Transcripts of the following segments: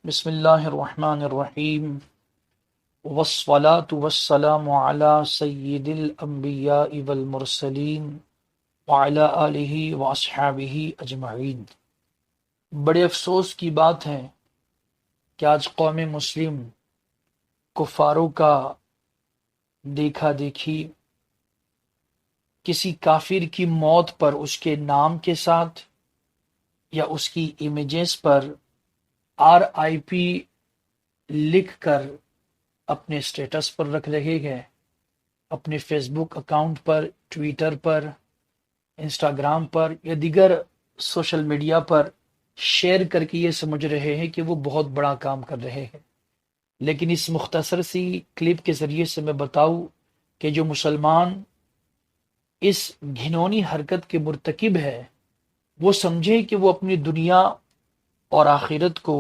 بسم اللہ الرحمن الرحیم والصلاة والسلام علی سید الانبیاء والمرسلین وعلی آلہ واصحابہ اجمعین۔ بڑے افسوس کی بات ہے کہ آج قوم مسلم کفاروں کا دیکھا دیکھی کسی کافر کی موت پر اس کے نام کے ساتھ یا اس کی امیجز پر RIP لکھ کر اپنے سٹیٹس پر رکھ رہے ہیں، اپنے فیس بک اکاؤنٹ پر، ٹویٹر پر، انسٹاگرام پر یا دیگر سوشل میڈیا پر شیئر کر کے یہ سمجھ رہے ہیں کہ وہ بہت بڑا کام کر رہے ہیں۔ لیکن اس مختصر سی کلپ کے ذریعے سے میں بتاؤں کہ جو مسلمان اس گھنونی حرکت کے مرتکب ہے وہ سمجھے کہ وہ اپنی دنیا اور آخرت کو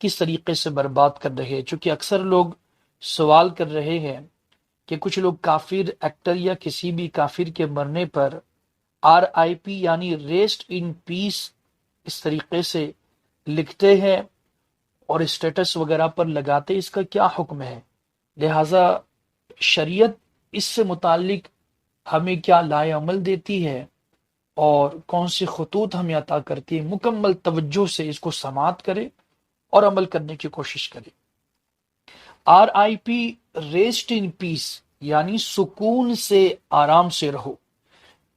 کس طریقے سے برباد کر رہے ہیں۔ چونکہ اکثر لوگ سوال کر رہے ہیں کہ کچھ لوگ کافر ایکٹر یا کسی بھی کافر کے مرنے پر RIP یعنی ریسٹ ان پیس اس طریقے سے لکھتے ہیں اور اسٹیٹس وغیرہ پر لگاتے، اس کا کیا حکم ہے؟ لہٰذا شریعت اس سے متعلق ہمیں کیا لائے عمل دیتی ہے اور کون سی خطوط ہمیں عطا کرتی ہے، مکمل توجہ سے اس کو سماعت کرے اور عمل کرنے کی کوشش کرے۔ RIP ریسٹ ان پیس یعنی سکون سے، آرام سے رہو،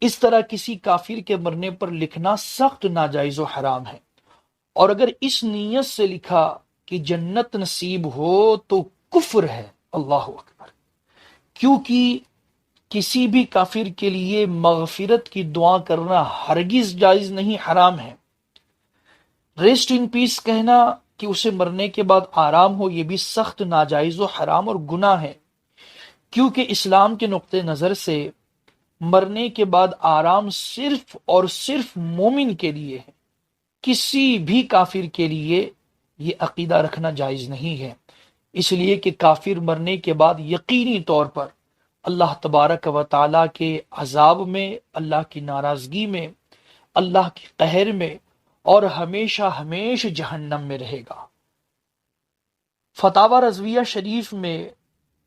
اس طرح کسی کافر کے مرنے پر لکھنا سخت ناجائز و حرام ہے، اور اگر اس نیت سے لکھا کہ جنت نصیب ہو تو کفر ہے۔ اللہ اکبر۔ کیونکہ کسی بھی کافر کے لیے مغفرت کی دعا کرنا ہرگز جائز نہیں، حرام ہے۔ ریسٹ ان پیس کہنا کہ اسے مرنے کے بعد آرام ہو، یہ بھی سخت ناجائز و حرام اور گناہ ہے، کیونکہ اسلام کے نقطہ نظر سے مرنے کے بعد آرام صرف اور صرف مومن کے لیے ہے، کسی بھی کافر کے لیے یہ عقیدہ رکھنا جائز نہیں ہے، اس لیے کہ کافر مرنے کے بعد یقینی طور پر اللہ تبارک و تعالیٰ کے عذاب میں، اللہ کی ناراضگی میں، اللہ کے قہر میں اور ہمیشہ ہمیشہ جہنم میں رہے گا۔ فتاوی رضویہ شریف میں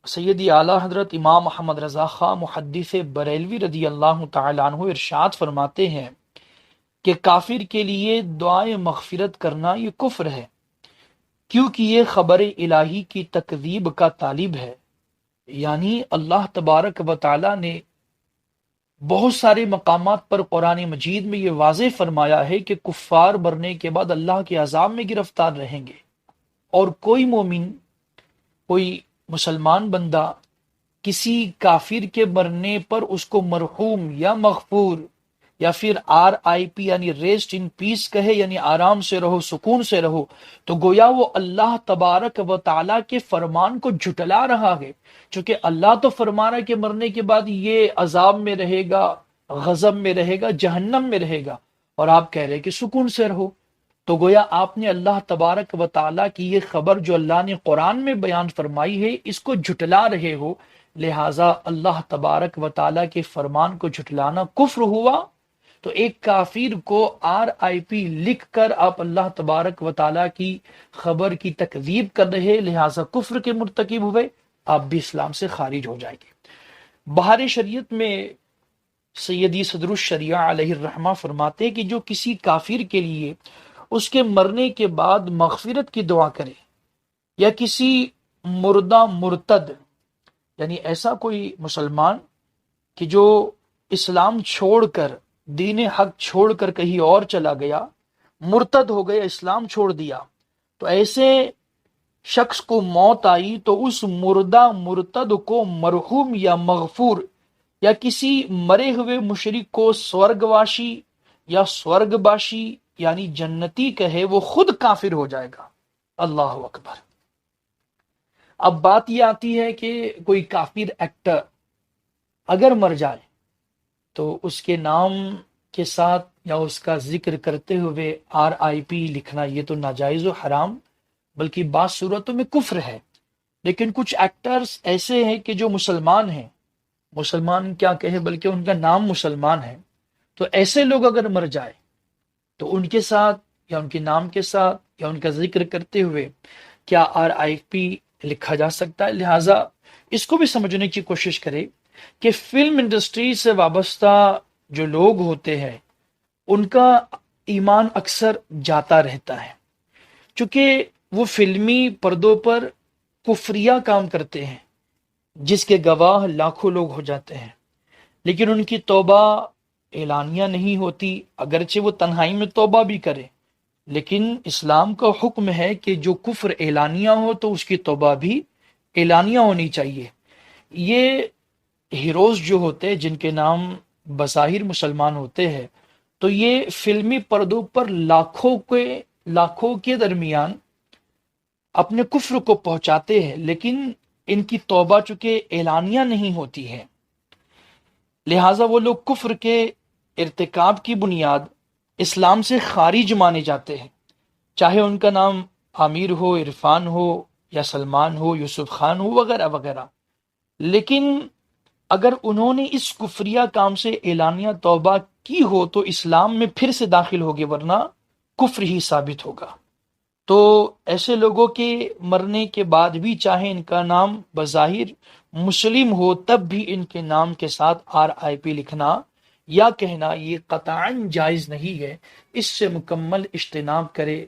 سیدی اعلیٰ حضرت امام محمد رضا خان محدث بریلوی رضی اللہ تعالیٰ عنہ ارشاد فرماتے ہیں کہ کافر کے لیے دعائے مغفرت کرنا یہ کفر ہے، کیونکہ یہ خبر الہی کی تکذیب کا طالب ہے۔ یعنی اللہ تبارک و تعالیٰ نے بہت سارے مقامات پر قرآن مجید میں یہ واضح فرمایا ہے کہ کفار مرنے کے بعد اللہ کے عذاب میں گرفتار رہیں گے، اور کوئی مومن، کوئی مسلمان بندہ کسی کافر کے مرنے پر اس کو مرحوم یا مغفور یا پھر RIP یعنی ریسٹ ان پیس کہے، یعنی آرام سے رہو، سکون سے رہو، تو گویا وہ اللہ تبارک و تعالیٰ کے فرمان کو جھٹلا رہا ہے، چونکہ اللہ تو فرما رہا ہے کہ مرنے کے بعد یہ عذاب میں رہے گا، غضب میں رہے گا، جہنم میں رہے گا، اور آپ کہہ رہے کہ سکون سے رہو۔ تو گویا آپ نے اللہ تبارک و تعالیٰ کی یہ خبر جو اللہ نے قرآن میں بیان فرمائی ہے اس کو جھٹلا رہے ہو، لہٰذا اللہ تبارک و تعالیٰ کے فرمان کو جھٹلانا کفر ہوا۔ تو ایک کافر کو RIP لکھ کر آپ اللہ تبارک و تعالیٰ کی خبر کی تکذیب کر رہے، لہٰذا کفر کے مرتکب ہوئے، آپ بھی اسلام سے خارج ہو جائیں گے۔ بہار شریعت میں سیدی صدر الشریعہ علیہ الرحمہ فرماتے ہیں کہ جو کسی کافر کے لیے اس کے مرنے کے بعد مغفرت کی دعا کرے، یا کسی مردہ مرتد یعنی ایسا کوئی مسلمان کہ جو اسلام چھوڑ کر، دین حق چھوڑ کر کہیں اور چلا گیا، مرتد ہو گیا، اسلام چھوڑ دیا، تو ایسے شخص کو موت آئی تو اس مردہ مرتد کو مرحوم یا مغفور یا کسی مرے ہوئے مشرک کو سورگواشی یا سورگباشی یعنی جنتی کہے، وہ خود کافر ہو جائے گا۔ اللہ اکبر۔ اب بات یہ آتی ہے کہ کوئی کافر ایکٹر اگر مر جائے تو اس کے نام کے ساتھ یا اس کا ذکر کرتے ہوئے RIP لکھنا یہ تو ناجائز و حرام، بلکہ بعض صورتوں میں کفر ہے۔ لیکن کچھ ایکٹرز ایسے ہیں کہ جو مسلمان ہیں، مسلمان کیا کہے بلکہ ان کا نام مسلمان ہے، تو ایسے لوگ اگر مر جائے تو ان کے ساتھ یا ان کے نام کے ساتھ یا ان کا ذکر کرتے ہوئے کیا RIP لکھا جا سکتا ہے؟ لہٰذا اس کو بھی سمجھنے کی کوشش کرے کہ فلم انڈسٹری سے وابستہ جو لوگ ہوتے ہیں ان کا ایمان اکثر جاتا رہتا ہے، چونکہ وہ فلمی پردوں پر کفریہ کام کرتے ہیں جس کے گواہ لاکھوں لوگ ہو جاتے ہیں، لیکن ان کی توبہ اعلانیہ نہیں ہوتی، اگرچہ وہ تنہائی میں توبہ بھی کرے، لیکن اسلام کا حکم ہے کہ جو کفر اعلانیہ ہو تو اس کی توبہ بھی اعلانیہ ہونی چاہیے۔ یہ ہیروز جو ہوتے ہیں جن کے نام بظاہر مسلمان ہوتے ہیں، تو یہ فلمی پردوں پر لاکھوں کے درمیان اپنے کفر کو پہنچاتے ہیں، لیکن ان کی توبہ چونکہ اعلانیہ نہیں ہوتی ہے، لہٰذا وہ لوگ کفر کے ارتکاب کی بنیاد اسلام سے خارج مانے جاتے ہیں، چاہے ان کا نام عامر ہو، عرفان ہو یا سلمان ہو، یوسف خان ہو، وغیرہ وغیرہ۔ لیکن اگر انہوں نے اس کفریہ کام سے اعلانیہ توبہ کی ہو تو اسلام میں پھر سے داخل ہوگے، ورنہ کفر ہی ثابت ہوگا۔ تو ایسے لوگوں کے مرنے کے بعد بھی چاہے ان کا نام بظاہر مسلم ہو، تب بھی ان کے نام کے ساتھ RIP لکھنا یا کہنا یہ قطعاً جائز نہیں ہے، اس سے مکمل اجتناب کرے۔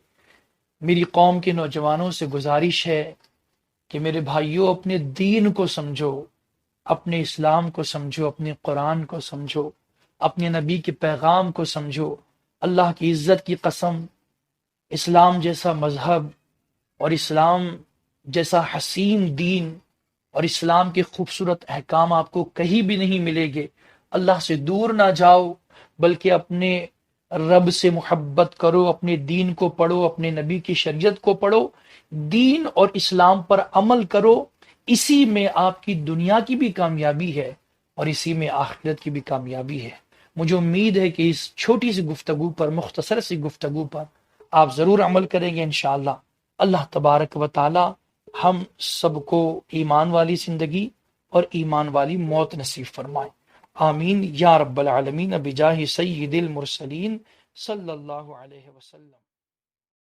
میری قوم کے نوجوانوں سے گزارش ہے کہ میرے بھائیوں، اپنے دین کو سمجھو، اپنے اسلام کو سمجھو، اپنے قرآن کو سمجھو، اپنے نبی کے پیغام کو سمجھو۔ اللہ کی عزت کی قسم، اسلام جیسا مذہب اور اسلام جیسا حسین دین اور اسلام کے خوبصورت احکام آپ کو کہیں بھی نہیں ملے گے۔ اللہ سے دور نہ جاؤ، بلکہ اپنے رب سے محبت کرو، اپنے دین کو پڑھو، اپنے نبی کی شریعت کو پڑھو، دین اور اسلام پر عمل کرو۔ اسی میں آپ کی دنیا کی بھی کامیابی ہے اور اسی میں آخرت کی بھی کامیابی ہے۔ مجھے امید ہے کہ اس چھوٹی سی گفتگو پر، مختصر سی گفتگو پر آپ ضرور عمل کریں گے انشاءاللہ۔ اللہ تبارک و تعالی ہم سب کو ایمان والی زندگی اور ایمان والی موت نصیب فرمائے، آمین یا رب العالمین، بجاہ سید المرسلین صلی اللہ علیہ وسلم۔